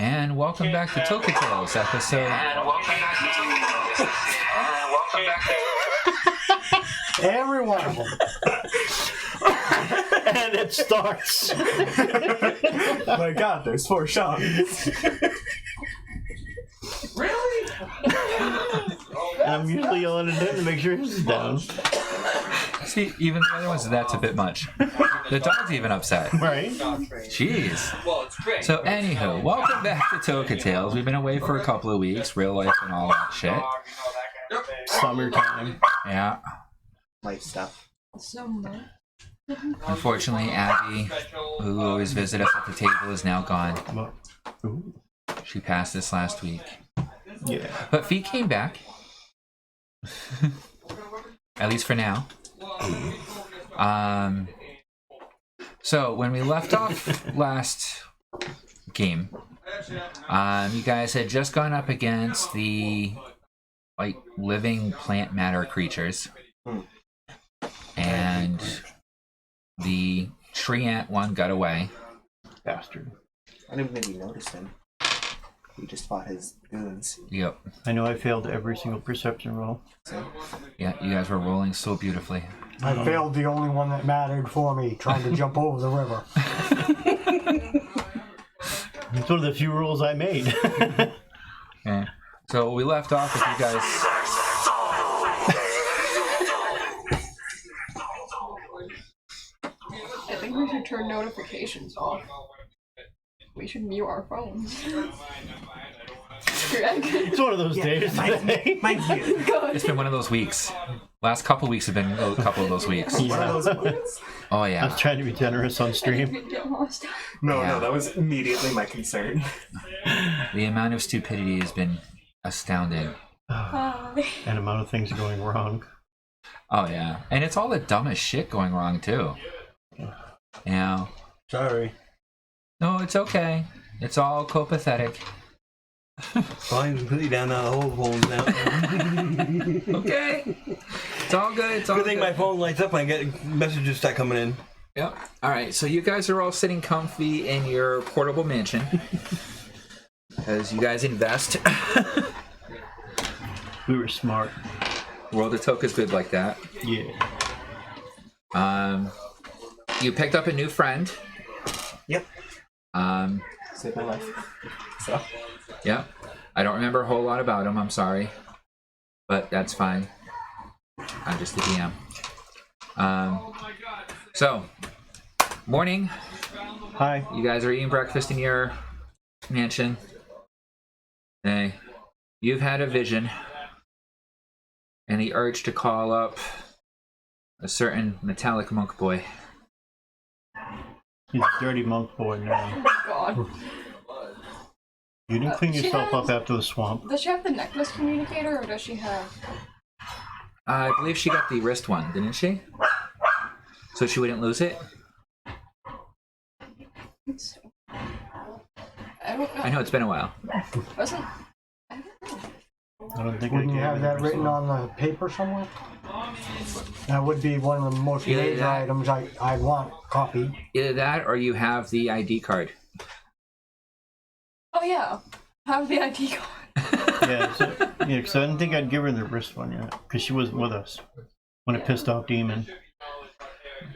And welcome back to Toka Tales episode. Every one of them. And it starts. My God, there's 4 shots. Really? And I'm usually yelling at him to make sure he's down. See, even the other ones, that's a bit much. The dog's even upset. Right? Jeez. Well, it's great. So, anywho, welcome back to Toka Tales. We've been away for a couple of weeks, real life and all that shit. Summertime. Yeah. Life stuff. So much. Unfortunately, Abby, who always visits us at the table, is now gone. Ooh. She passed this last week. Yeah. But Fee came back. At least for now. So when we left off last game, you guys had just gone up against the living plant matter creatures, and the tree ant one got away. Bastard. I didn't even notice him. We just fought his goons. Yep. I know I failed every single perception roll. So, Yeah, you guys were rolling so beautifully. I failed the only one that mattered for me, trying to jump over the river. It's one of the few rolls I made. Okay. So we left off with you guys. I think we should turn notifications off. We should mute our phones. Greg. It's one of those days today. mine's here. Good. It's been one of those weeks. Last couple weeks have been a couple of those weeks. Yeah. One of those ones. Oh I was yeah. trying to be generous on stream. Get lost. No, Yeah. no, that was immediately my concern. The amount of stupidity has been astounding. Hi. And amount of things going wrong. Oh yeah, and it's all the dumbest shit going wrong too. You know. Sorry. No, it's okay. It's all copathetic. Well, I'm completely down the whole phone now. Okay. It's all good. It's all Good thing good. my phone lights up when I get messages start coming in. Yep. All right. So you guys are all sitting comfy in your portable mansion because you guys invest. We were smart. World of Toka's good like that. Yeah. You picked up a new friend. Yep. Um. Saved my life. So, Yep. I don't remember a whole lot about him. I'm sorry, but that's fine. I'm just the DM. So, morning. Hi. You guys are eating breakfast in your mansion. Hey, you've had a vision and the urge to call up a certain metallic monk boy. He's a dirty monk boy now. God. You didn't clean She yourself has- up after the swamp. Does she have the necklace communicator, or does she have? I believe she got the wrist one, didn't she? So she wouldn't lose it? I don't know. I know it's been a while. Wasn't. I don't think Wouldn't I you gave have it that to written myself. on the paper somewhere? That would be one of the most Either major that- items I want copied. Either that or you have the ID card. Oh yeah. Have the ID card. Yeah, because I didn't think I'd give her the wrist one yet, because she wasn't with us when it pissed off Demon.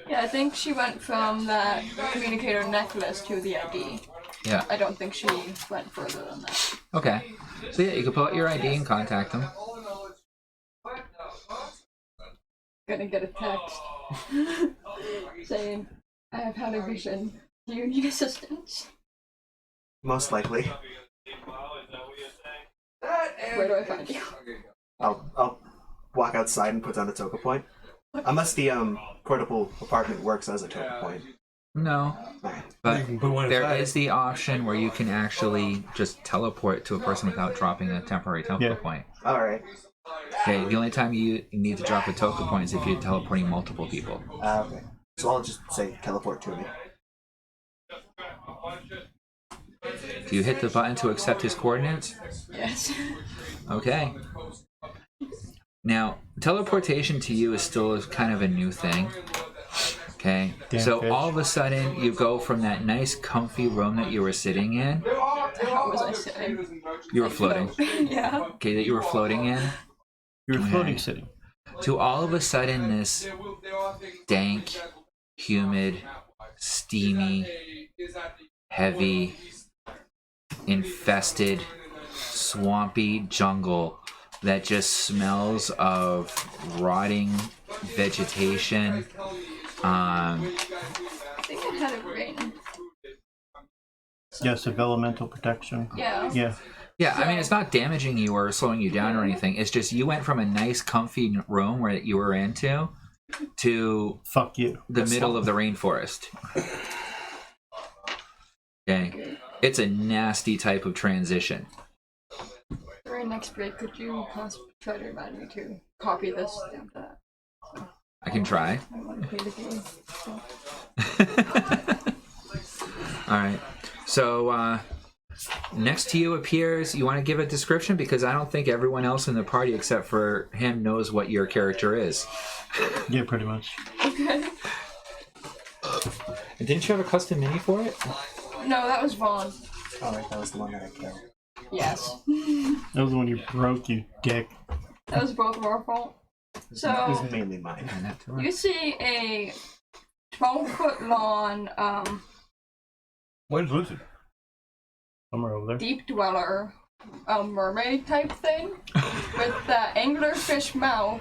Yeah, I think she went from that communicator necklace to the ID. Yeah. I don't think she went further than that. Okay. So yeah, you can pull out your ID and contact them. Gonna get a text saying, "I have had a vision. Do you need assistance? most likely. Where do I find you?" I'll walk outside and put down a Toka point. Unless the portable apartment works as a Toka point. No. Alright. But You can put one there inside. is the option where you can actually just teleport to a person without dropping a temporary Toka Yeah. point. Alright. Okay, the only time you need to drop a Toka point is if you're teleporting multiple people. Okay. So I'll just say teleport to me. Do you hit the button to accept his coordinates? Yes. Okay. Now, teleportation to you is still kind of a new thing. Okay? Damn So fish. all of a sudden, you go from that nice, comfy room that you were sitting in How was I sitting? You were floating. Yeah. Okay, that you were floating in. You're Okay. floating city. To all of a sudden, this dank, humid, steamy, heavy, infested, swampy jungle that just smells of rotting vegetation. I think it had a ring. Yes, of elemental protection. Yeah. Yeah. Yeah, I mean, it's not damaging you or slowing you down or anything. It's just you went from a nice, comfy room where you were into to Fuck you. the middle of the rainforest. Okay. It's a nasty type of transition. During next break, could you try to remind me to copy this and that? I can try. I want to play the game. So. All right. So, next to you appears, you want to give a description? Because I don't think everyone else in the party except for him knows what your character is. Yeah, pretty much. Okay. Didn't you have a custom mini for it? No, that was Vaughn. Alright, that was the one that I killed. Yes. That was the one you broke, you dick. That was both of our fault. It was So, mainly mine. you see a 12-foot long Where's Lizard? Somewhere over there. deep dweller mermaid type thing with the anglerfish mouth.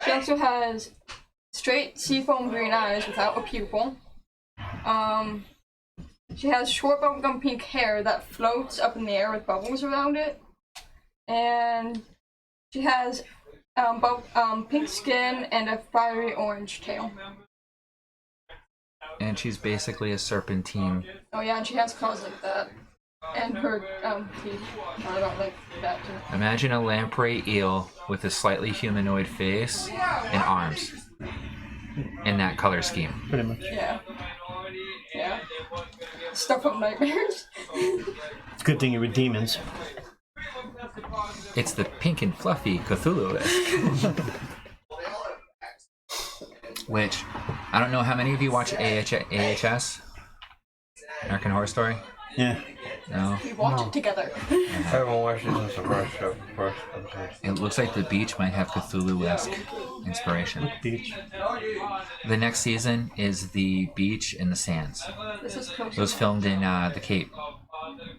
She also has straight seafoam green eyes without a pupil. She has short bubblegum pink hair that floats up in the air with bubbles around it. And she has pink skin and a fiery orange tail. And she's basically a serpentine. Oh yeah, and she has claws like that. And her teeth are about like that too. Imagine a lamprey eel with a slightly humanoid face and arms. In that color scheme. Pretty much. Yeah. Yeah. Stuff up nightmares. It's a good thing you were demons. It's the pink and fluffy Cthulhu-esque. Which, I don't know how many of you watch AHS? American Horror Story? Yeah. No? We watch it together. I haven't watched it since the first episode. It looks like the beach might have Cthulhu-esque inspiration. Beach. The next season is the beach and the sands. This is close. It was filmed in the Cape. Oh,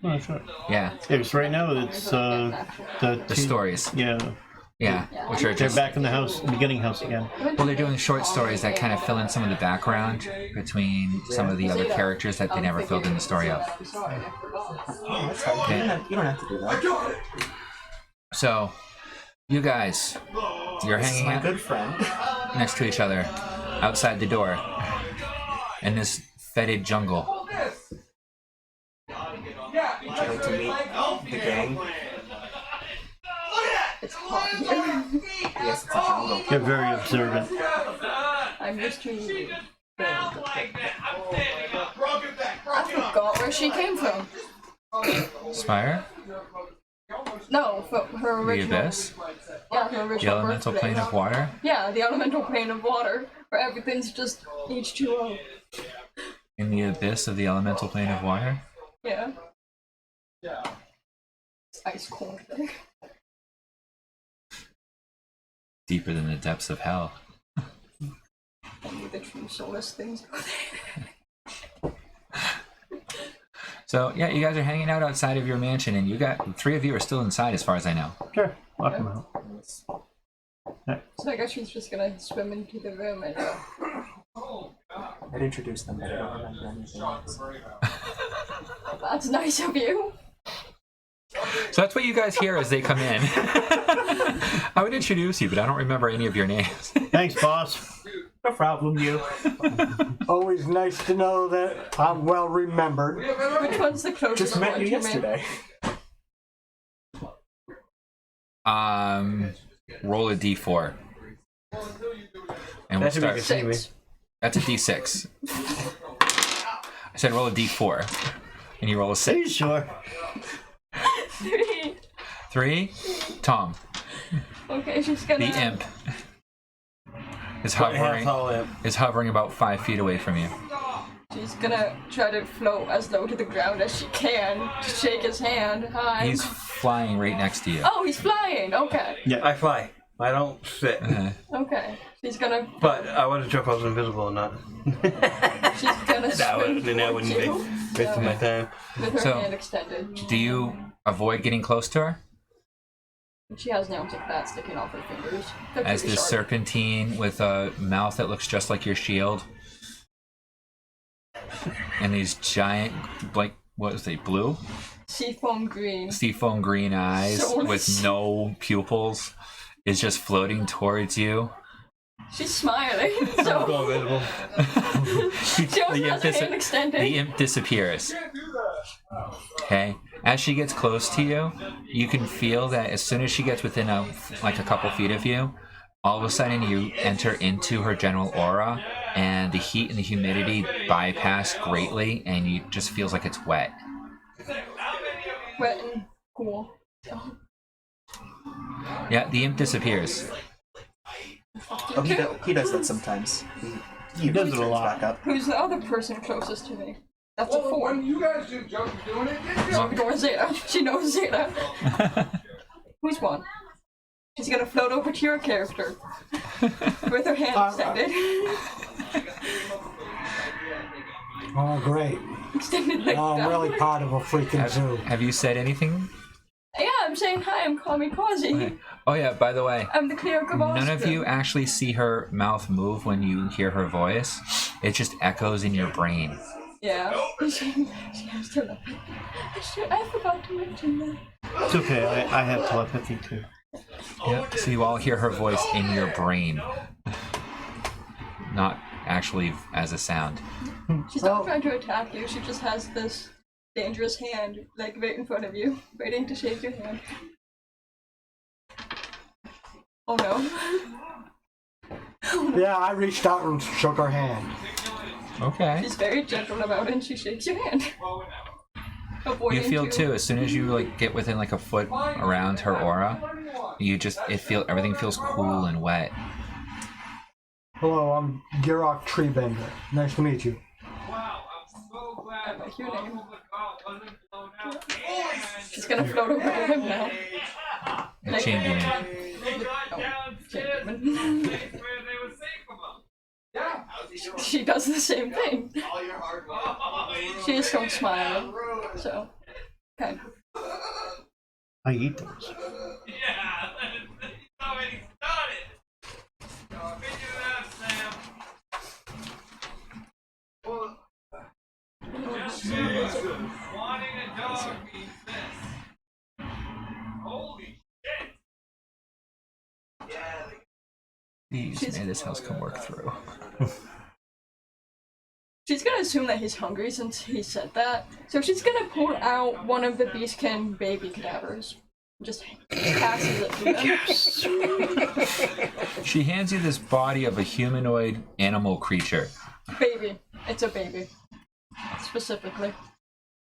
that's right. Yeah, Yeah, because right now it's the stories. Yeah. Yeah, which are They're just... back in the house, beginning house again. Well, they're doing short stories that kind of fill in some of the background between some of the other characters that they never filled in the story of. Oh, that's fine. You don't have to do that. So, you guys, you're This is hanging my out good friend. next to each other outside the door in this fetid jungle. Would you like to meet the gang? It's hot here. Yes, it's a jungle. They're very observant. I'm used to. I forgot where she came from. Spire? No, from her The original. abyss? Yeah, her The original elemental birthplace. plane of water? Yeah, the elemental plane of water, where everything's just H2O. In the abyss of the elemental plane of water? Yeah. It's ice cold there. Deeper than the depths of hell. Only the true soulless things go there. So, yeah, you guys are hanging out outside of your mansion, and you got 3 of you are still inside as far as I know. Sure. Lock them out. So I guess she's just gonna swim into the room and I'd introduce them, but I don't remember anything else. that's nice of you. So that's what you guys hear as they come in. I would introduce you, but I don't remember any of your names. Thanks, boss. No problem, you. Always nice to know that I'm well remembered. Which one's the closest Just met one you to me? yesterday. Roll a d4. And we'll That should be start. good. See me. That's a d6. I said roll a d4. And you roll a Are 6. you sure? 3. 3. Tom, Okay, she's gonna. the imp, is Half hovering tall imp. about 5 feet away from you. She's she's gonna try to float as low to the ground as she can to shake his hand. Hi. He's flying right next to you. Oh, he's flying. Okay. Yeah, I fly. I don't sit. Okay. She's gonna. But I wasn't sure if I was invisible or not. She's gonna swim Then that wouldn't be towards you, wasting my time. with her So- hand extended. Do you avoid getting close to her? She has nails like that sticking off her fingers. They're As pretty this sharp. serpentine with a mouth that looks just like your shield. And these giant, like, what is they, blue? Seafoam green. Seafoam green eyes Soulless. with no pupils is just floating towards you. She's smiling. I'm So going invisible. she also has her hand extended. The imp disappears. Okay. As she gets close to you, you can feel that as soon as she gets within a couple feet of you, all of a sudden you enter into her general aura, and the heat and the humidity bypass greatly, and you just feels like it's wet. Wet and cool. So, Yeah, the imp disappears. Oh, he does that sometimes. He does it a turns lot. Back up. who's the other person closest to me? That's a 4. You guys do jokes doing it. So I'm going Zeta. She knows Zeta. Who's 1? She's gonna float over to your character with her hand extended. Oh, great. Extended like Oh, I'm that. really part of a freaking zoo. Have you said anything? Yeah, I'm saying hi. I'm Kamikaze. Okay. Oh yeah, by the way, I'm the cleric of none of Austin. you actually see her mouth move when you hear her voice. It just echoes in your brain. Yeah. She has telepathy. I forgot to mention that. It's okay. I have telepathy too. Yep. So you all hear her voice in your brain, not actually as a sound. She's not trying to attack you. She just has this dangerous hand, like right in front of you, waiting to shake your hand. Oh no. Yeah, I reached out and shook her hand. Okay. She's very gentle about it, and she shakes your hand. You feel too, as soon as you get within a foot around her aura, you just everything feels cool and wet. Hello, I'm Girok Treebender. Nice to meet you. I like your name. She's gonna float over to him now. A champion. She does the same thing. She is so smiling. So, okay. I eat those. Please, may this house come work through. She's gonna assume that he's hungry since he said that. So she's gonna pull out one of the beastkin baby cadavers. Just passes it to them. She hands you this body of a humanoid animal creature. Baby. It's a baby. Specifically.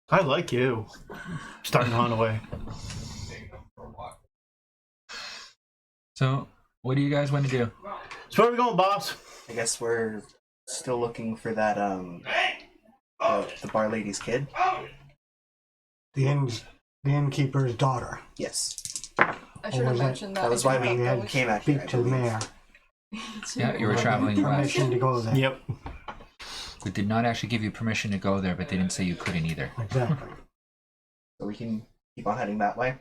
I like you. Starting on away. So, what do you guys want to do? So where are we going, boss? I guess we're still looking for that the bar lady's kid. The innkeeper's daughter. Yes, I should have was it? mentioned that. that was I why we forgot that was- came out here. Speak to the mayor. Yeah, you were traveling west. Permission to go there. Yep. We did not actually give you permission to go there, but they didn't say you couldn't either. Exactly. So we can keep on heading that way.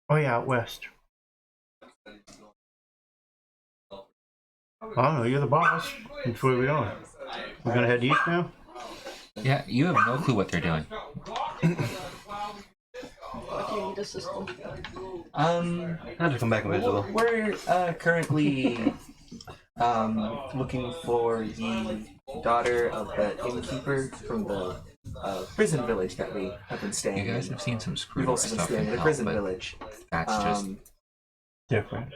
Oh yeah, out west. I don't know, you're the boss. Which way are we going? We're gonna head east now? Yeah, you have no clue what they're doing. What do you need assistance? I have to come back invisible. We're currently looking for the daughter of the innkeeper from the prison village that we have been staying You guys in. have seen some We've screwed up also been stuff staying in in the hell, prison but village. that's just... Different.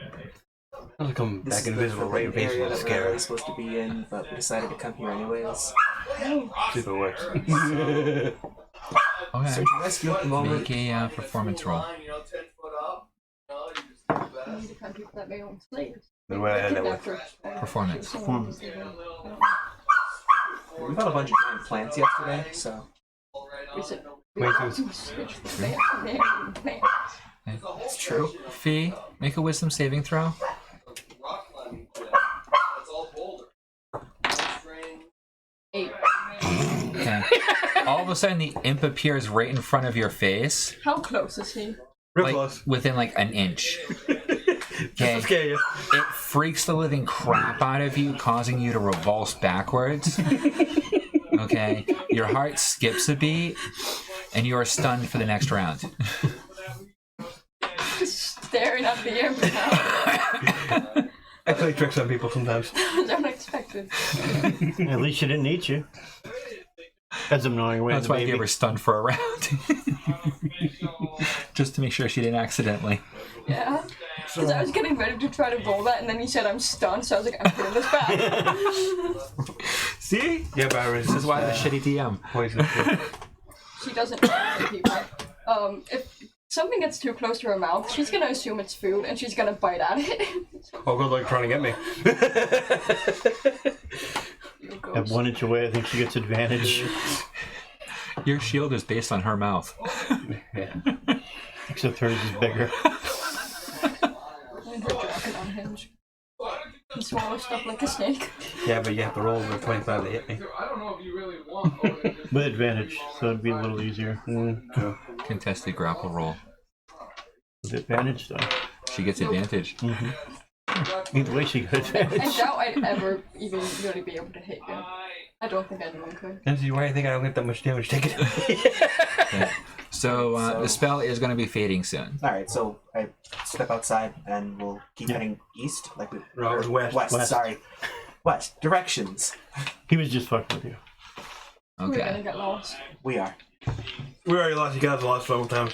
I have to come This back is the invisible right in forbidden face area of the that we're scare. really supposed to be in, but we decided to come here anyways. See if it works. Okay. Search and rescue at the moment. Make a performance roll. I need to find people that may own slaves. The way I had that work. Performance. Performance. We found a bunch of giant plants yesterday, so We said Wait, switch the plant. it's true. Fee, make a wisdom saving throw. 8. Okay. All of a sudden, the imp appears right in front of your face, How close is he? Real like close. within like an inch. Just Okay. to scare you. It freaks the living crap out of you, causing you to revulse backwards. Okay. Your heart skips a beat, and you are stunned for the next round. Just staring at the imp now. I play tricks on people sometimes. Unexpected. At least she didn't eat you. As I'm gnawing away at That's the why I baby. gave her stunned for a round. Just to make sure she didn't accidentally. Yeah. Because I was getting ready to try to roll that, and then you said I'm stunned, so I was like, I'm putting this back. See? Yeah, Barry. This is why I'm a shitty DM. Poison. She doesn't know people. If something gets too close to her mouth, she's gonna assume it's food, and she's gonna bite at it. Oh, good luck trying to get me. At 1 inch away, I think she gets advantage. Your shield is based on her mouth. Yeah. Except hers is bigger. And her jacket on hinge. He swallows stuff like a snake. Yeah, but you have to roll with 25 to hit me. I don't know if you really want or just With advantage, so it'd be a little easier. True. Contested grapple roll. With advantage, though. She gets advantage. Either way, she got advantage. I doubt I'd ever even really be able to hit you. I don't think anyone could. This is why I think I don't get that much damage taken. Okay. So the spell is going to be fading soon. Alright, so I step outside and we'll keep heading east, like we No, it was west. west, sorry. West. Directions. He was just fucking with you. We're gonna Okay. get lost. We are. We already lost. You guys lost several times.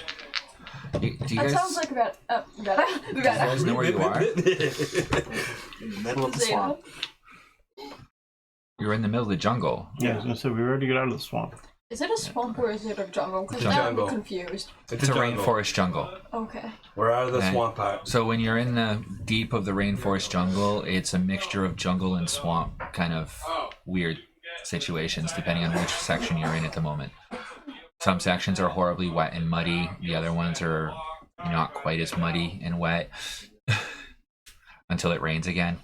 Do you That guys, sounds like about better. you guys know where you are? In the middle of the swamp. You're in the middle of the jungle. Yeah, I was gonna say, we already got out of the swamp. Is it a swamp or is it a jungle? Because Jungle. now I'm confused. It's a rainforest jungle. Okay. We're out of the Okay. swamp part. So when you're in the deep of the rainforest jungle, it's a mixture of jungle and swamp, kind of weird situations depending on which section you're in at the moment. Some sections are horribly wet and muddy. The other ones are not quite as muddy and wet until it rains again.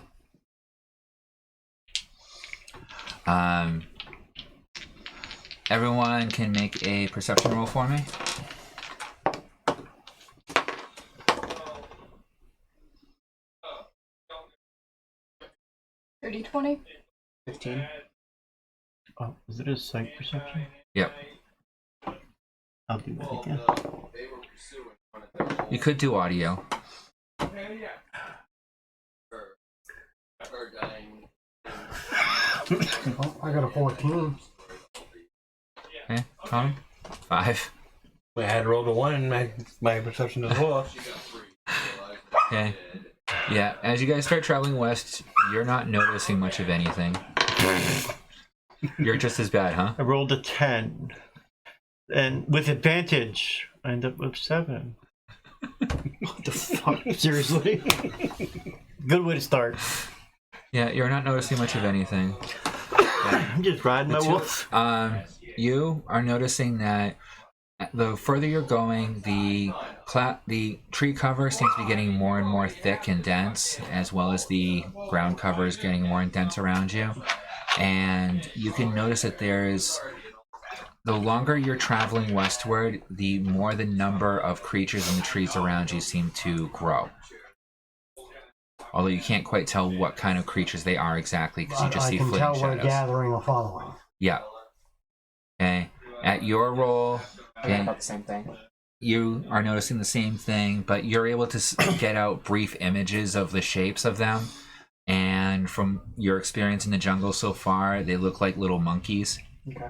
Everyone can make a perception roll for me. Thirty 20. 15. Oh, is it a sight perception? Yep. I'll do that again. You could do audio. Oh, I got a 14. Okay, Tom? 5. I had rolled a 1 and my perception is low. Okay. Yeah, as you guys start traveling west, you're not noticing much of anything. You're just as bad, huh? I rolled a 10. And with advantage, I end up with 7. What the fuck? Seriously? Good way to start. Yeah, you're not noticing much of anything. I'm just riding my wolf. You are noticing that the further you're going, the tree cover seems to be getting more and more thick and dense, as well as the ground cover is getting more dense around you. And you can notice that the longer you're traveling westward, the more the number of creatures in the trees around you seem to grow. Although you can't quite tell what kind of creatures they are exactly, because you just I see can flitting tell we're shadows. gathering or following. Yeah. Okay. At your roll, I got about the same thing. you are noticing the same thing, but you're able to get out brief images of the shapes of them. And from your experience in the jungle so far, they look like little monkeys. Okay.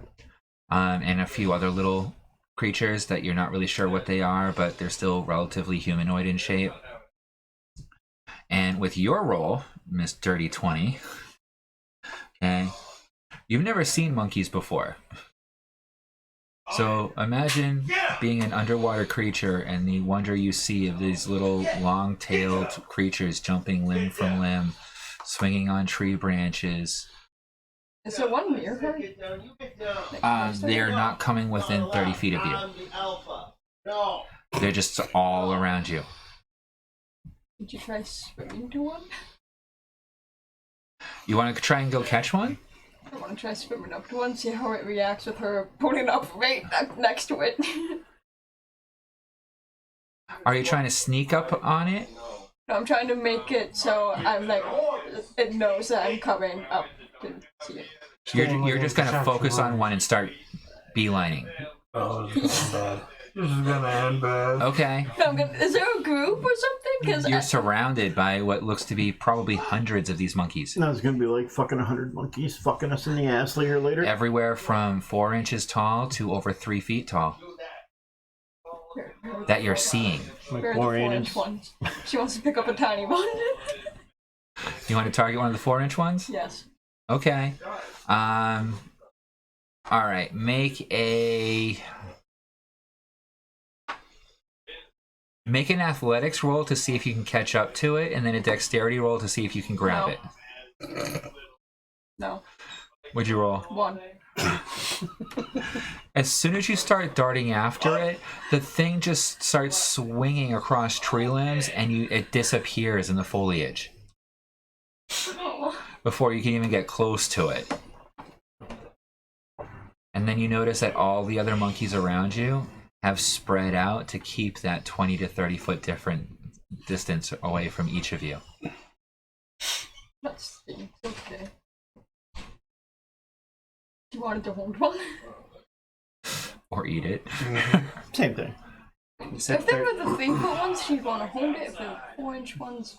And a few other little creatures that you're not really sure what they are, but they're still relatively humanoid in shape. And with your roll, Miss Dirty 20, okay, you've never seen monkeys before. So imagine being an underwater creature and the wonder you see of these little long-tailed creatures jumping limb from limb, swinging on tree branches, Is there one near her? They are not coming within 30 feet of you. They're just all around you. Did you try swimming to one? You want to try and go catch one? I want to try swimming up to one, see how it reacts with her putting up right next to it. Are you trying to sneak up on it? No, I'm trying to make it so I'm like, it knows that I'm coming up to see it. You're just going to focus on one and start beelining. Oh, this is bad. This is gonna end bad. Okay. No, is there a group or something? Because You're surrounded by what looks to be probably hundreds of these monkeys. No, it's gonna be like fucking 100 monkeys fucking us in the ass later. Everywhere from 4 inches tall to over 3 feet tall that you're seeing. Like where are the 4 4-inch inches. ones? She wants to pick up a tiny one. You want to target one of the 4-inch ones? Yes. Okay. All right. Make an athletics roll to see if you can catch up to it, and then a dexterity roll to see if you can grab it. No. What'd you roll? 1. As soon as you start darting after it, the thing just starts swinging across tree limbs, and it disappears in the foliage Oh. before you can even get close to it. And then you notice that all the other monkeys around you have spread out to keep that 20 to 30 foot different distance away from each of you. That's okay. You wanted to hold one? Or eat it. Same thing. You said If they were the 3-foot ones, she'd want to hold it. If they're 4-inch ones,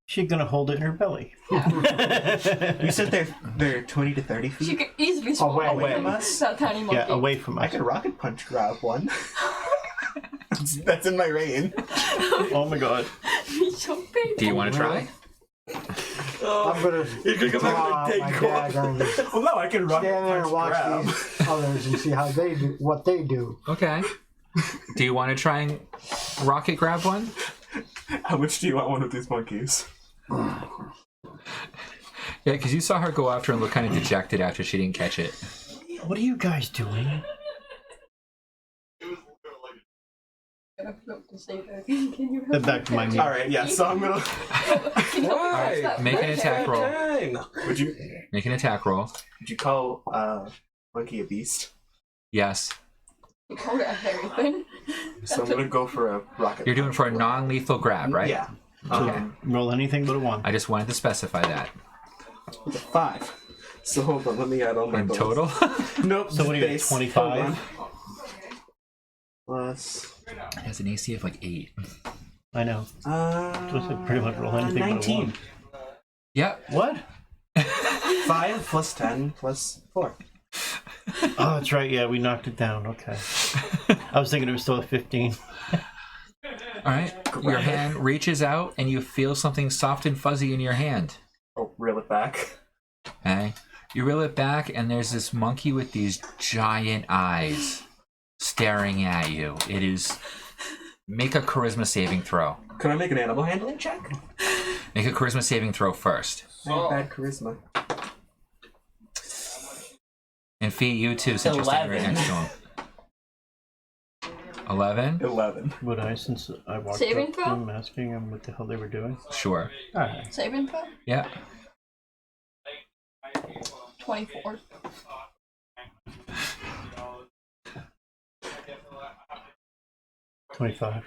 She's gonna hold it in her belly. You said they're 20 to 30 feet. she could easily swallow Away from us? that tiny monkey. Yeah, away from I us. could rocket punch grab one. That's in my range. Oh my god. He's so big. Do you want to try? I'm gonna draw my dagger and just Well, no, I can rocket stand there punch and watch grab. these others and see how they do what they do. Okay. Do you want to try and rocket grab one? How much do you want one of these monkeys? Yeah, because you saw her go after and look kind of dejected after she didn't catch it. What are you guys doing? I'm gonna float to save her. Can you Then back to my meat. All right, yeah. So I'm gonna. Can you help me catch that? Make an attack roll. Would you? Make an attack roll. Would you call monkey a beast? Yes. You called it a hairy thing. So I'm gonna go for a rocket. You're doing for a non-lethal grab, right? Yeah. Okay. Roll anything but a 1. I just wanted to specify that. With a 5. So hold on, let me add all my In bonus. total? Nope. So what do you get, base. 25? Hold on. Plus. It has an AC of like 8. I know. So it's pretty much roll anything 19. but a 1. Yep. What? 5 plus 10 plus 4. Oh, that's right. Yeah, we knocked it down. Okay. I was thinking it was still at 15. All right. Your hand reaches out and you feel something soft and fuzzy in your hand. Oh, reel it back. Okay. You reel it back and there's this monkey with these giant eyes staring at you. It is... Make a charisma saving throw. Can I make an animal handling check? Make a charisma saving throw first. I have bad charisma. And Fee, you too, since you're standing right 11. next to him. 11? 11. Would I, since I walked Saving up to throw? them asking them what the hell they were doing? Sure. Alright. Saving throw? Yeah. 24. $25.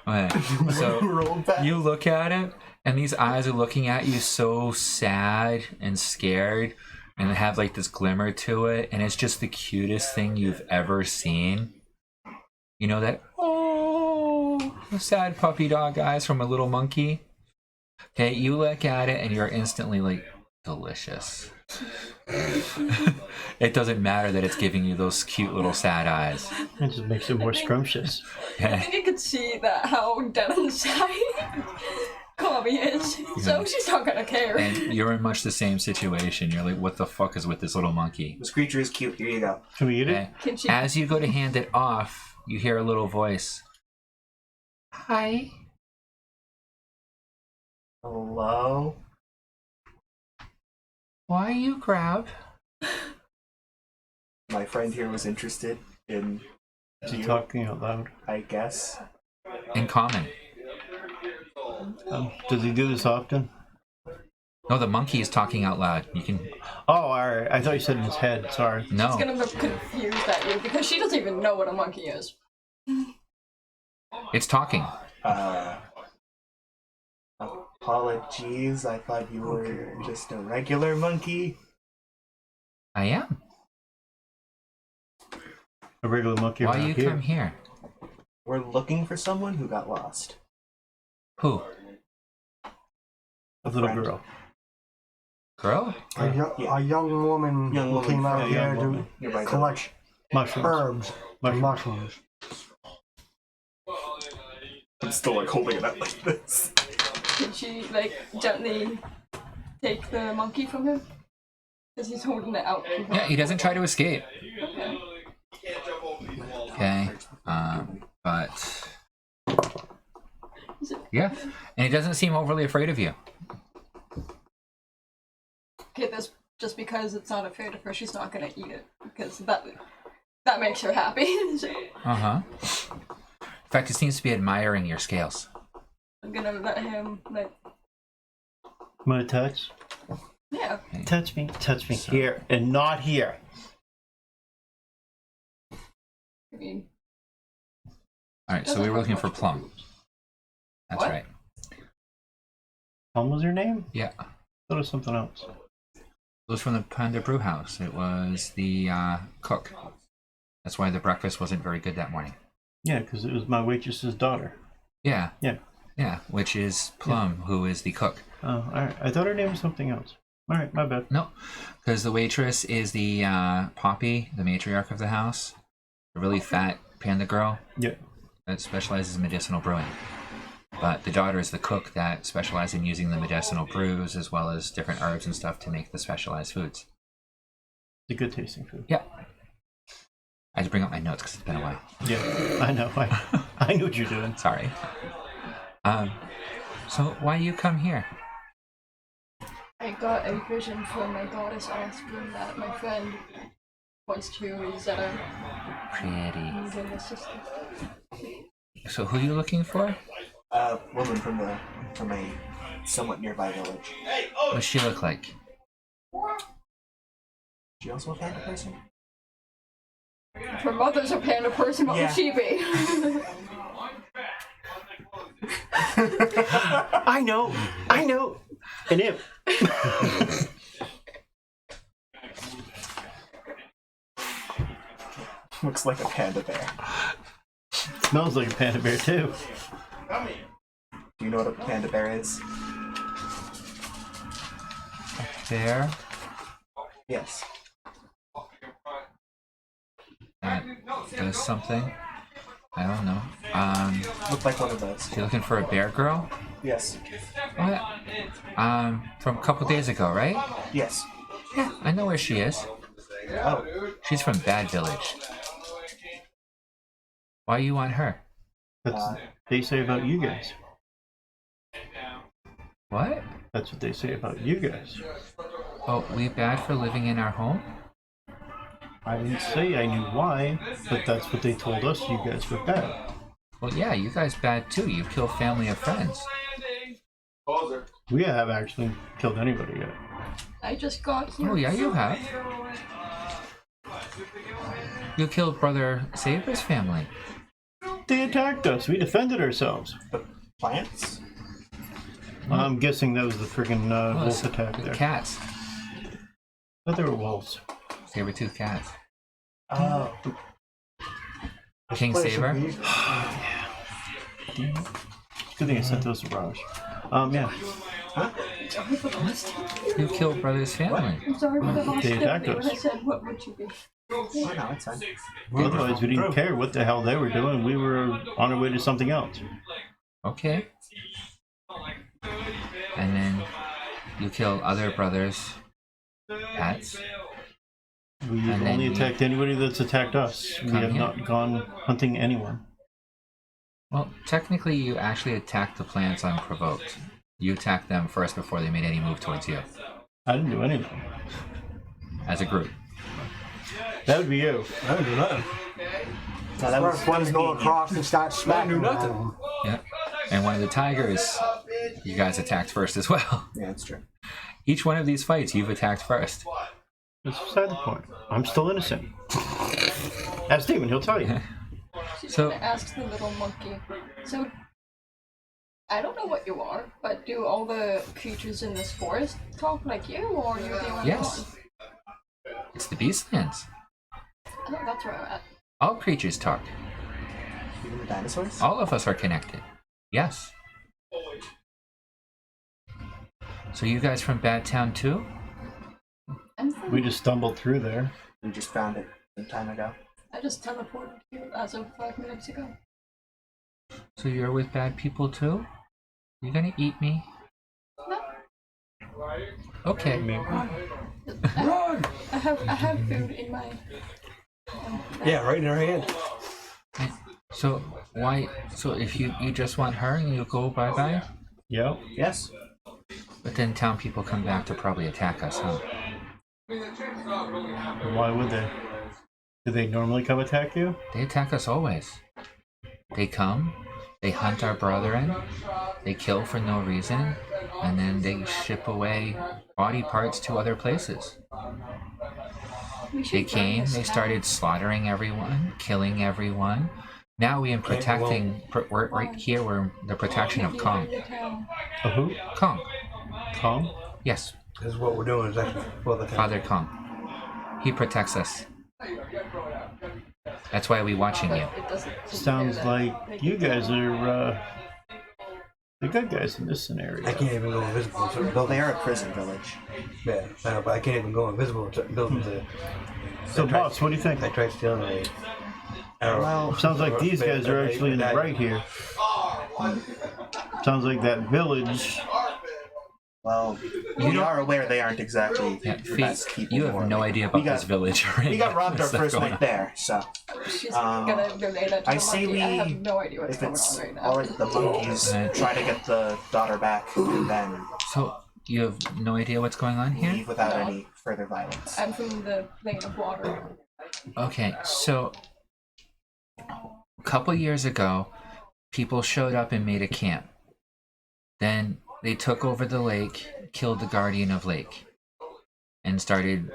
Okay. So Roll back. you look at it, and these eyes are looking at you so sad and scared, and they have like this glimmer to it, and it's just the cutest thing you've ever seen. You know that, oh, the sad puppy dog eyes from a little monkey? Okay, you look at it, and you're instantly like, delicious. It doesn't matter that it's giving you those cute little sad eyes. It just makes it more scrumptious. I think you could see that how dead inside Kobe is. So she's not gonna care. And you're in much the same situation. You're like, what the fuck is with this little monkey? This creature is cute. Here you go. Can we eat it? Okay. Can she? As you go to hand it off, you hear a little voice. Hi. Hello? Why you grab? My friend here was interested in Is he you, talking out loud? I guess. In common. Does he do this often? No, the monkey is talking out loud. You can. Oh, alright. I thought you said in his head. Sorry. No. She's gonna look confused at you because she doesn't even know what a monkey is. It's talking. Apologies, I thought you were just a regular monkey. I am. A regular monkey Why around you here. come here? We're looking for someone who got lost. Who? A little friend. girl. Girl? A young woman Young who woman came out from- here young to woman. You're right. collect Mushrooms. herbs and mushrooms. I'm still like holding it up like this. Can she like gently take the monkey from him? Because he's holding it out. Yeah, he doesn't try to escape. Okay. Okay. But. Yeah. And he doesn't seem overly afraid of you. Okay, this just because it's not afraid of her, she's not gonna eat it because that makes her happy. So Uh-huh. In fact, it seems to be admiring your scales. I'm gonna let him like I'm gonna touch. yeah. Touch me. Touch me here and not here. I mean, Alright, so we were looking for Plum. That's What? right. What was her name? Yeah. I thought it was something else. It was from the Panda Brew House. It was the cook. That's why the breakfast wasn't very good that morning. Yeah, because it was my waitress's daughter. Yeah. Yeah. Yeah, which is Plum, who is the cook. Oh, alright. I thought her name was something else. Alright, my bad. No, because the waitress is the Poppy, the matriarch of the house. A really fat panda girl Yeah. that specializes in medicinal brewing. But the daughter is the cook that specializes in using the medicinal brews as well as different herbs and stuff to make the specialized foods. It's a good tasting food. Yeah. I had to bring up my notes because it's been a while. Yeah, I know. I knew what you're doing. Sorry. So why you come here? I got a vision from my goddess asking that my friend wants to use Pretty. an assistant. So who are you looking for? Woman from a somewhat nearby village. What does she look like? She also a panda person? Her mother's a panda person, what Yeah. would she be? I know. And it. Looks like a panda bear. Smells like a panda bear too. Do you know what a panda bear is? There. Yes. That does something. I don't know. Looked like one of those. You looking for a bear girl? Yes. What? From a couple days ago, right? Yes. Yeah, I know where she is. Oh. She's from Bad Village. Why you want her? That's what they say about you guys. What? That's what they say about you guys. Oh, we bad for living in our home? I didn't say I knew why, but that's what they told us. You guys were bad. Well, yeah, you guys bad too. You kill family of friends. We haven't actually killed anybody yet. I just got here. Oh, yeah, you have. You killed Brother Saber's family. They attacked us. We defended ourselves. The plants? I'm guessing that was the friggin' wolf so- attack there. Cats. But they were wolves. Saber-toothed cats. Oh. King Place Saber. would be- Good thing I sent those to Raj. Yeah. You killed Brother's family. I'm sorry for the They attacked hostility when I us. said, what would you be? Oh, no, it's fine. Otherwise, we didn't care what the hell they were doing. We were on our way to something else. Okay. And then you kill other brothers' cats. We've And then only you attacked anybody that's attacked us. We come have here. not gone hunting anyone. Well, technically, you actually attacked the plants unprovoked. You attacked them first before they made any move towards you. I didn't do anything. as a group. That would be you. I didn't do nothing. No, that was First one to go across and start smacking nothing. them. Yeah. And one of the tigers, you guys attacked first as well. Yeah, that's true. Each one of these fights, you've attacked first. That's beside the point. I'm still innocent. Ask Steven, he'll tell you. She's So- gonna ask the little monkey. So, I don't know what you are, but do all the creatures in this forest talk like you, or are you the only Yes. one? It's the Beastlands. I think that's where I'm at. All creatures talk. Even the dinosaurs? All of us are connected. Yes. So you guys from Bad Town too? I'm from, We just stumbled through there. We just found it some time ago. I just teleported here as of 5 minutes ago. So you're with bad people too? You gonna eat me? No, Okay. I have food in my. Yeah, right in our hand. So why? So if you just want her and you go bye bye, Yep. Yes. but then town people come back to probably attack us, huh? Why would they? Do they normally come attack you? They attack us always. They come, they hunt our brethren, they kill for no reason, and then they ship away body parts to other places. We should They burn came, this they town. started slaughtering everyone, killing everyone. Now we am protecting, we're right here, we're the protection of Kong. Burn the town. A who? Kong, Tom? yes, This is what we're doing is actually for the town. Father Kong. He protects us. That's why we watching you. It doesn't Sounds like you guys are the good guys in this I scenario. can't even go invisible in certain Well, buildings. they are a prison village. Yeah, I know, but I can't even go invisible in certain buildings. So, boss, what do you think? I tried stealing a arrow. Well, Sounds like these guys are actually in the right here. Sounds like that village. well, we are aware they aren't exactly Yeah, the best Feet, people. you have no morally. idea about We got- this village. We got robbed our What's first going night on? there, so She's Um, gonna relay that to I the say monkey. I we- have no idea what's if going it's on right now. alright, the monkeys try to get the daughter back, and then So you have no idea what's going on here? leave without any further violence. I'm from the plane of water. Okay, so a couple years ago, people showed up and made a camp. Then they took over the lake, killed the guardian of lake, and started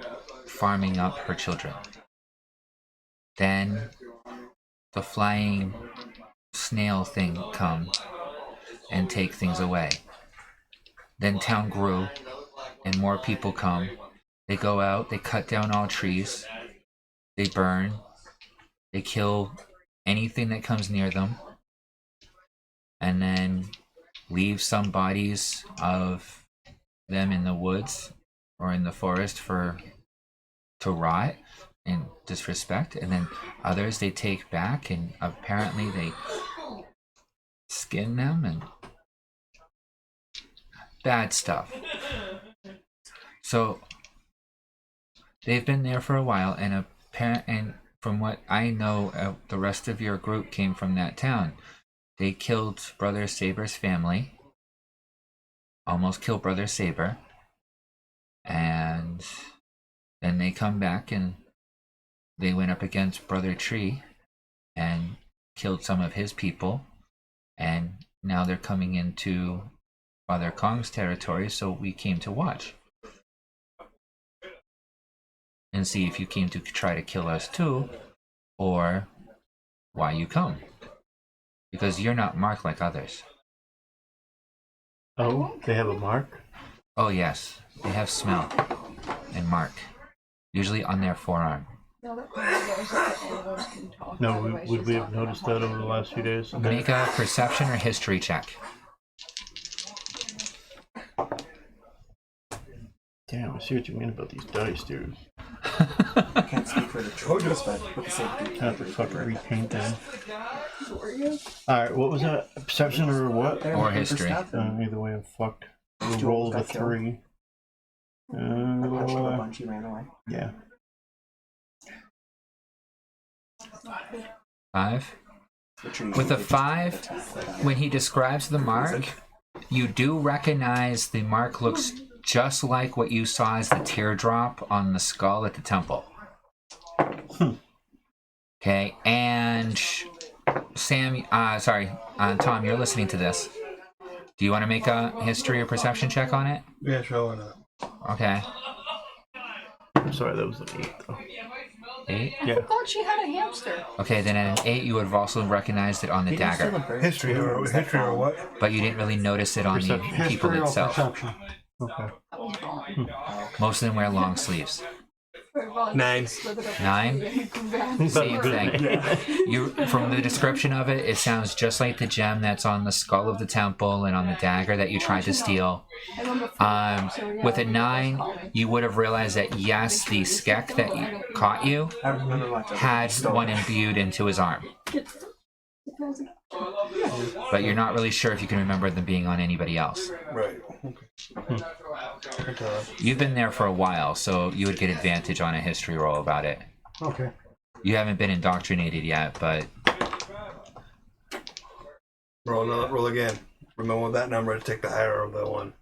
farming up her children. Then the flying snail thing come and take things away. Then town grew and more people come. They go out, they cut down all trees, they burn, they kill anything that comes near them, and then leave some bodies of them in the woods or in the forest to rot and disrespect, and then others they take back and apparently they skin them and bad stuff. So they've been there for a while, and from what I know, the rest of your group came from that town. They killed Brother Saber's family, almost killed Brother Saber, and then they come back and they went up against Brother Tree and killed some of his people, and now they're coming into Father Kong's territory, so we came to watch and see if you came to try to kill us too, or why you come. Because you're not marked like others. Oh, they have a mark? Oh yes, they have smell and mark, usually on their forearm. No, that knows that the animals can talk. No, by the way, would she's we have not noticed that over the last few days? Okay. Make a perception or history check. Damn, I see what you mean about these dice, dude. I can't speak for the trolls, but with the same I have to fucking repaint them. Were you? Alright, what was that? Perception or what? Or history. Either way, I'm fucked. We'll Two roll of a got killed. 3. I punched him a bunch, he ran away. Yeah. 5. The tree With a just 5, attacked, when he describes the mark, you do recognize the mark looks just like what you saw as the teardrop on the skull at the temple. Okay, and Sam, Tom, you're listening to this. Do you want to make a history or perception check on it? Yeah, sure, why not? Okay. I'm sorry, that was an 8 though. 8? Yeah. I thought she had a hamster. Okay, then at an 8 you would have also recognized it on the dagger. History or what? But you didn't really notice it on the Perception. people History or itself. perception? Okay. That was gone. Most of them wear long sleeves. 9. 9? Same thing. You, from the description of it, it sounds just like the gem that's on the skull of the temple and on the dagger that you tried to steal. With a 9, you would have realized that yes, the skek that caught you I remember watching. had one imbued into his arm. But you're not really sure if you can remember them being on anybody else. Right. Okay. You've been there for a while, so you would get advantage on a history roll about it. Okay. You haven't been indoctrinated yet, but Roll again. Remember that number to take the higher of the one.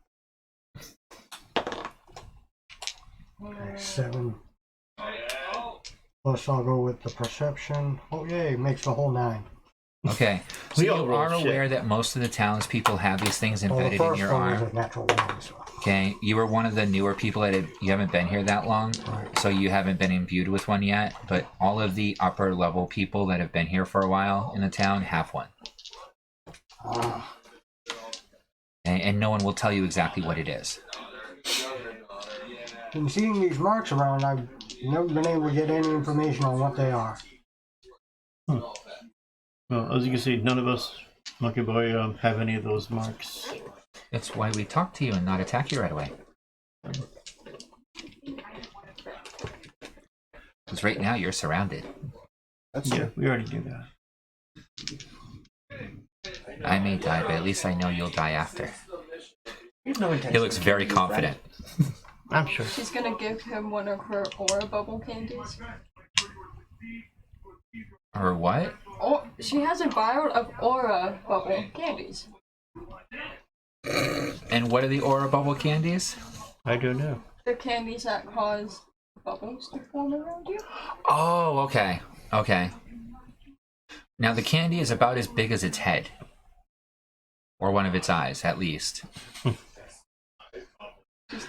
7. Plus, I'll go with the perception. Oh, yay, makes the whole 9. okay. So We you all roll are shit. aware that most of the townspeople have these things Well, the embedded in first your one was arm. a natural 1, so. Okay, you were one of the newer people that you haven't been here that long, so you haven't been imbued with one yet. But all of the upper level people that have been here for a while in the town have one, Ah, and no one will tell you exactly what it is. in seeing these marks around, I've never been able to get any information on what they are. Well, as you can see, none of us, Monkey Boy, have any of those marks. That's why we talk to you and not attack you right away. Because right now you're surrounded. Yeah, we already do that. I may die, but at least I know you'll die after. You have no intention He looks of very killing your confident. I'm sure. She's gonna give him one of her aura bubble candies. Or what? Oh, she has a vial of aura bubble candies. And what are the aura bubble candies? I don't know. They're candies that cause bubbles to form around you. Oh, okay. Okay. Now the candy is about as big as its head. Or one of its eyes, at least.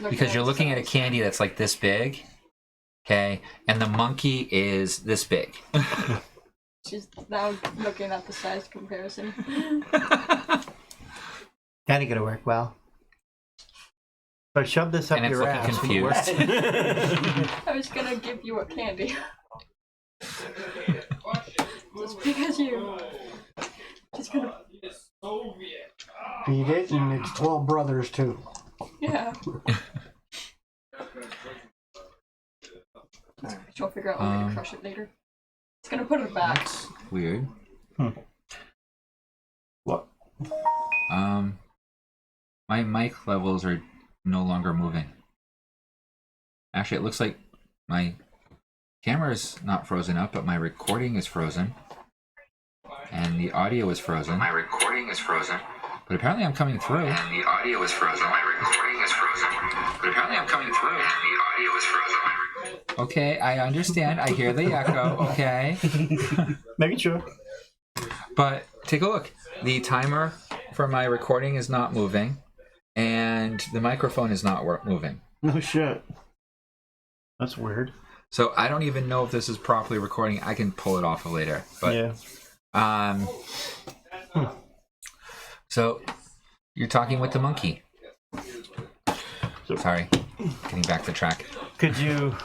Because you're looking at a candy that's like this big. Okay? And the monkey is this big. She's now looking at the size comparison. That ain't gonna work well. But shove this up And it's your looking ass. confused. I was gonna give you a candy. Just because you. She's gonna. Feed it, and it's 12 brothers, too. Yeah. She'll figure out a way to crush it later. It's gonna put it back. That's weird. What? My mic levels are no longer moving. Actually, it looks like my camera is not frozen up, but my recording is frozen. And the audio is frozen. My recording is frozen. But apparently I'm coming through. And the audio is frozen. My recording is frozen. But apparently I'm coming through. And the audio is frozen. Okay, I understand. I hear the echo. Okay. Making sure. But take a look. The timer for my recording is not moving. And the microphone is not moving. No shit. That's weird. So I don't even know if this is properly recording. I can pull it off later. But yeah. So you're talking with the monkey. So, Sorry. Getting back to track. could you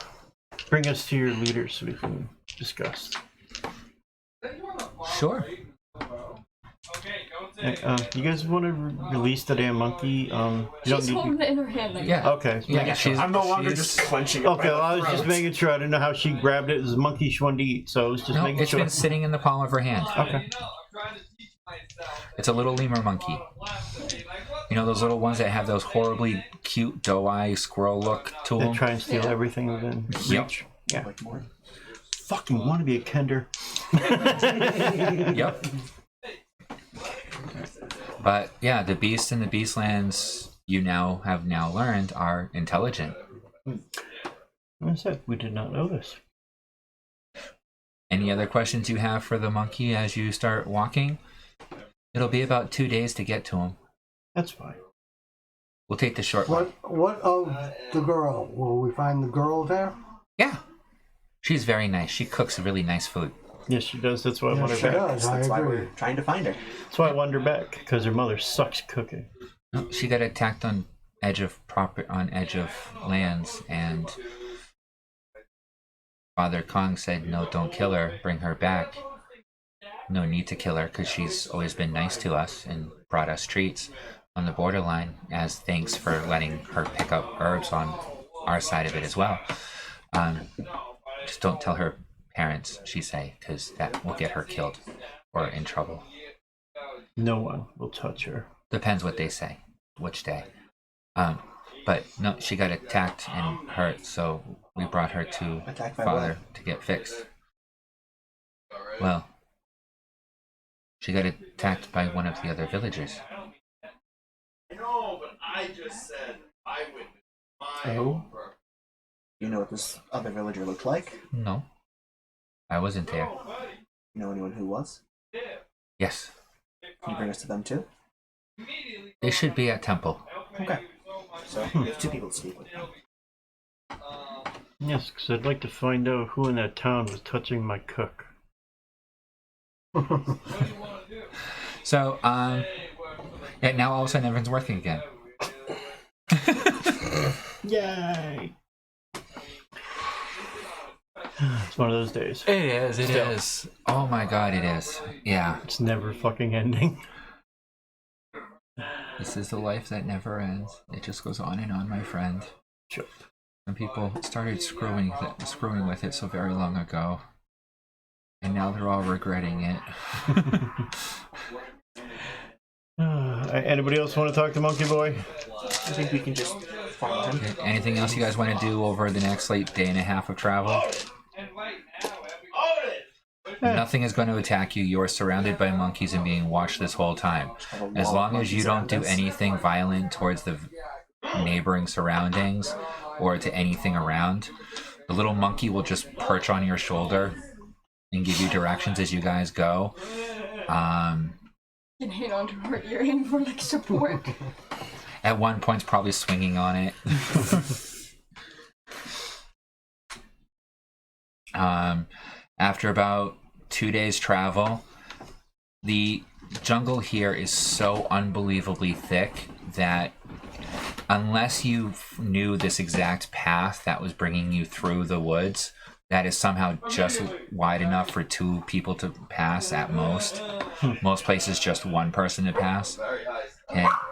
bring us to your leaders so we can discuss? Sure. You guys want to release the damn monkey? You don't She's need. holding it in her hand. Like Yeah. Okay. Yeah, she's, I'm no longer she's- just clenching it. Okay, by well, I the was just throat. making sure. I didn't know how she grabbed it. It was a monkey she wanted to eat, so I was just No, making it's sure. been sitting in the palm of her hand. Okay. It's a little lemur monkey. You know those little ones that have those horribly cute doe-eye squirrel look to They them? try and steal everything within Yep. reach. Yeah. Like more. Fucking want to be a Kender. Yep. But yeah, the beast in the Beastlands you have now learned are intelligent. I said we did not know this. Any other questions you have for the monkey as you start walking? It'll be about 2 days to get to him. That's fine. We'll take the short one. What of the girl? Will we find the girl there? Yeah. She's very nice. She cooks really nice food. Yes, she does. That's why I want her she back. does. I That's why agree. we're trying to find her. That's why I want her back, because her mother sucks cooking. No, she got attacked on edge of lands, and Father Kong said, "No, don't kill her. Bring her back. No need to kill her because she's always been nice to us and brought us treats on the borderline as thanks for letting her pick up herbs on our side of it as well. Just don't tell her parents," she say, because that will get her killed or in trouble. No one will touch her. Depends what they say, which day. But no, she got attacked and hurt, so we brought her to Attacked by Father to get fixed. Well, she got attacked by one of the other villagers. No, but I just said I would. Oh? You know what this other villager looked like? No, I wasn't there. You know anyone who was? Yes, Can you bring us to them too? they should be at temple. Okay. So we have 2 people to speak with. Yes, because I'd like to find out who in that town was touching my cook. So, yeah, now all of a sudden everyone's working again. Yay! It's one of those days. It is, it Still. is. Oh my god, it is. Yeah. It's never fucking ending. This is the life that never ends. It just goes on and on, my friend. Sure. Some people started screwing with it so very long ago. And now they're all regretting it. Anybody else want to talk to Monkey Boy? I think we can just follow him. Okay, anything else you guys want to do over the next day and a half of travel? Nothing is going to attack you. You're surrounded by monkeys and being watched this whole time. As long as you don't do anything violent towards the neighboring surroundings or to anything around, the little monkey will just perch on your shoulder and give you directions as you guys go. You can hang onto her earring for like support. At one point, it's probably swinging on it. After about 2 days travel, the jungle here is so unbelievably thick that unless you knew this exact path that was bringing you through the woods, that is somehow just wide enough for 2 people to pass at most. Most places just 1 person to pass.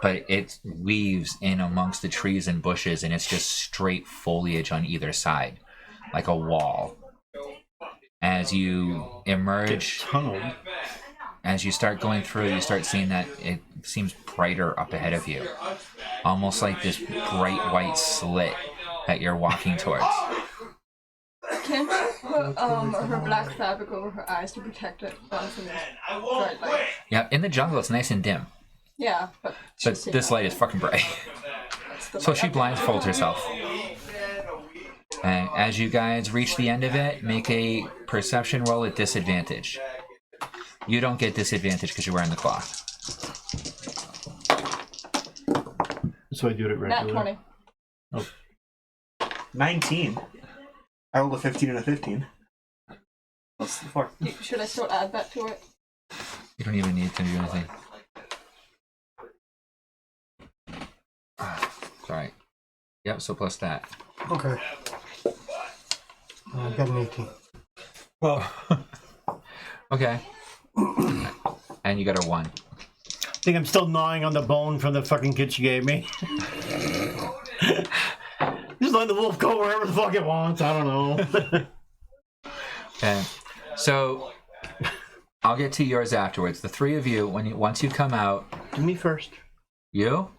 But it weaves in amongst the trees and bushes, and it's just straight foliage on either side, like a wall. As you emerge, Tunneled. as you start going through, you start seeing that it seems brighter up ahead of you. Almost like this bright white slit that you're walking towards. Can't she put her black fabric over her eyes to protect it from this bright light? Yeah, in the jungle it's nice and dim, Yeah, but but this light is fucking bright. that's the So light she up. blindfolds herself. And as you guys reach the end of it, make a perception roll at disadvantage. You don't get disadvantage because you're wearing the cloth. So I do it Nat regularly. 20. 19. I rolled a 15 and a 15. That's the 4. Should I still add that to it? You don't even need to do anything. Sorry. Yep, so plus that. Okay. I got an 18. Well. Okay. And you got a 1. I think I'm still gnawing on the bone from the fucking kid she gave me. Just let the wolf go wherever the fuck it wants. I don't know. Okay. So I'll get to yours afterwards. The 3 of you, once you come out, Do me first. you?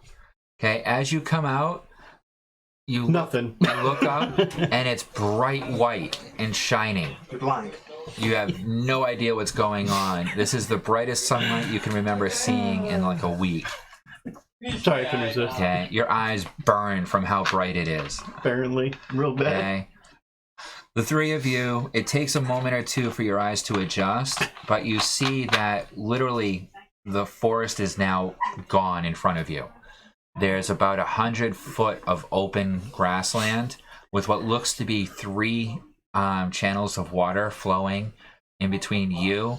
Okay, as you come out, you Nothing. look up and it's bright white and shining. You're blind. You have no idea what's going on. This is the brightest sunlight you can remember seeing in like a week. Sorry, I couldn't resist. Okay, your eyes burn from how bright it is. Apparently, real bad. Okay. The three of you, it takes a moment or two for your eyes to adjust, but you see that literally the forest is now gone in front of you. There's about 100 foot of open grassland with what looks to be 3 channels of water flowing in between you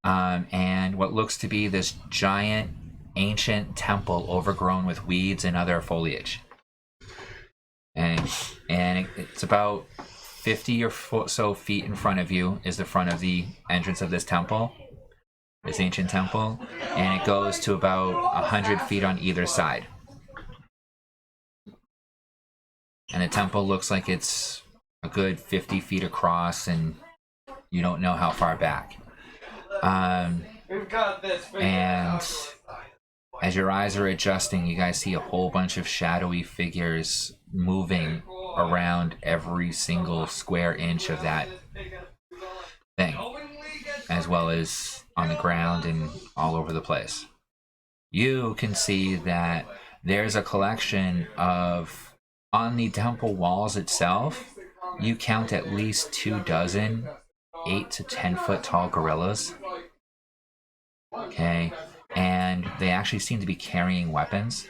and what looks to be this giant ancient temple overgrown with weeds and other foliage. And it's about 50 or so feet in front of you is the front of the entrance of this temple, this ancient temple, and it goes to about 100 feet on either side. And the temple looks like it's a good 50 feet across, and you don't know how far back. And as your eyes are adjusting, you guys see a whole bunch of shadowy figures moving around every single square inch of that thing, as well as on the ground and all over the place. You can see that there's a collection of, on the temple walls itself, you count at least 24 8 to 10 foot tall gorillas. Okay, and they actually seem to be carrying weapons,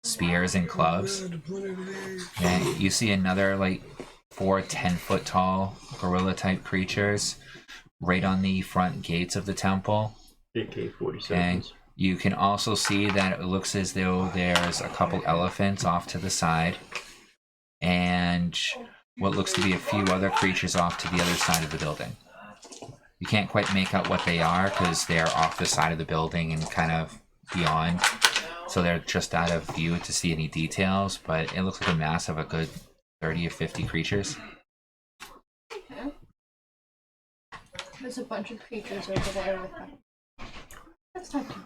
spears and clubs. And you see another like 4 10 foot tall gorilla type creatures right on the front gates of the temple. AK-47s. And you can also see that it looks as though there's a couple elephants off to the side and what looks to be a few other creatures off to the other side of the building. You can't quite make out what they are because they're off the side of the building and kind of beyond, so they're just out of view to see any details, but it looks like a mass of a good 30 or 50 creatures. Okay. There's a bunch of creatures over there with them. Let's talk to them.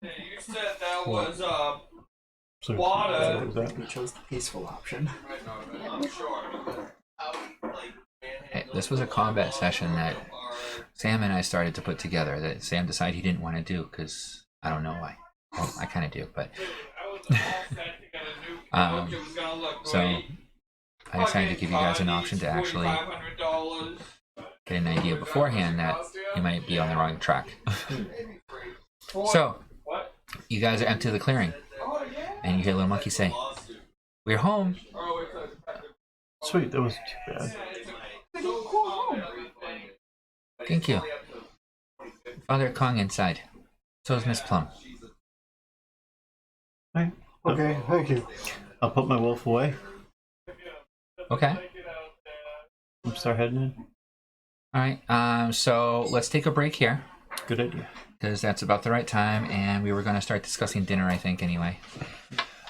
You said that was So, water. what was that? We chose the peaceful option. Hey, this was a combat session that Sam and I started to put together that Sam decided he didn't want to do because I don't know why. Well, I kind of do, but so I decided to give you guys an option to actually get an idea beforehand that you might be on the wrong track. So you guys are empty the clearing, and you hear Little Monkey say, "We're home." Sweet, that wasn't too bad. Pretty cool home. Thank you. Father Kong inside. So is Miss Plum. Right. Okay, thank you. I'll put my wolf away Okay. and start heading in. All right. So let's take a break here Good idea. because that's about the right time, and we were going to start discussing dinner, I think, anyway.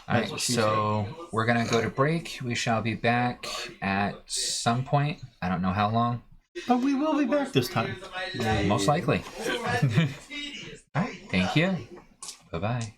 All That's right. what she So we're going to go to break. We shall be back at some point. I don't know how long. But we will be back this time. Most likely. All right. Thank you. Bye-bye.